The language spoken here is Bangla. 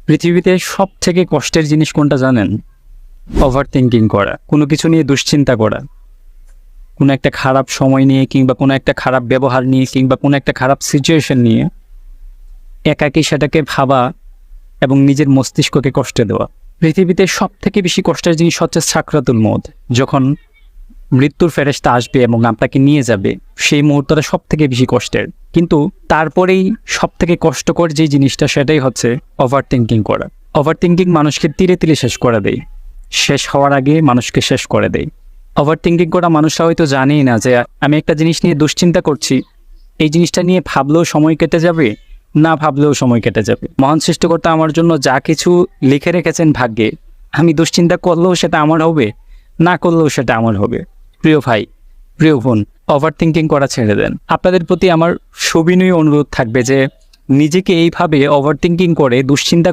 পৃথিবীতে সব থেকে কষ্টের জিনিস কোনটা জানেন? ওভার থিঙ্কিং করা, কোনো কিছু নিয়ে দুশ্চিন্তা করা, কোনো একটা খারাপ সময় নিয়ে কিংবা কোনো একটা খারাপ ব্যবহার নিয়ে কিংবা কোনো একটা খারাপ সিচুয়েশন নিয়ে একাকী সেটাকে ভাবা এবং নিজের মস্তিষ্ককে কষ্ট দেওয়া। পৃথিবীতে সব থেকে বেশি কষ্টের জিনিস হচ্ছে সাকরাতুল মউত, যখন মৃত্যুর ফেরেশতা আসবে এবং আপনাকে নিয়ে যাবে, সেই মুহূর্তটা সব থেকে বেশি কষ্টের। কিন্তু তারপরেই সব থেকে কষ্টকর যে জিনিসটা সেটাই হচ্ছে ওভার থিঙ্কিং করা। ওভার থিঙ্কিং মানুষকে তিলে তিলে শেষ করে দেয়, শেষ হওয়ার আগে মানুষকে শেষ করে দেয়। ওভার থিঙ্কিং করা মানুষরা হয়তো জানেই না যে আমি একটা জিনিস নিয়ে দুশ্চিন্তা করছি, এই জিনিসটা নিয়ে ভাবলেও সময় কেটে যাবে, না ভাবলেও সময় কেটে যাবে। মহান সৃষ্টিকর্তা আমার জন্য যা কিছু লিখে রেখেছেন ভাগ্যে, আমি দুশ্চিন্তা করলেও সেটা আমার হবে, না করলেও সেটা আমার হবে। প্রিয় ভাই, প্রিয় বোন, ওভার থিঙ্কিং করা ছেড়ে দেন। আপনাদের প্রতি আমার সবিনয় অনুরোধ থাকবে যে নিজেকে এইভাবে ওভার থিঙ্কিং করে দুশ্চিন্তা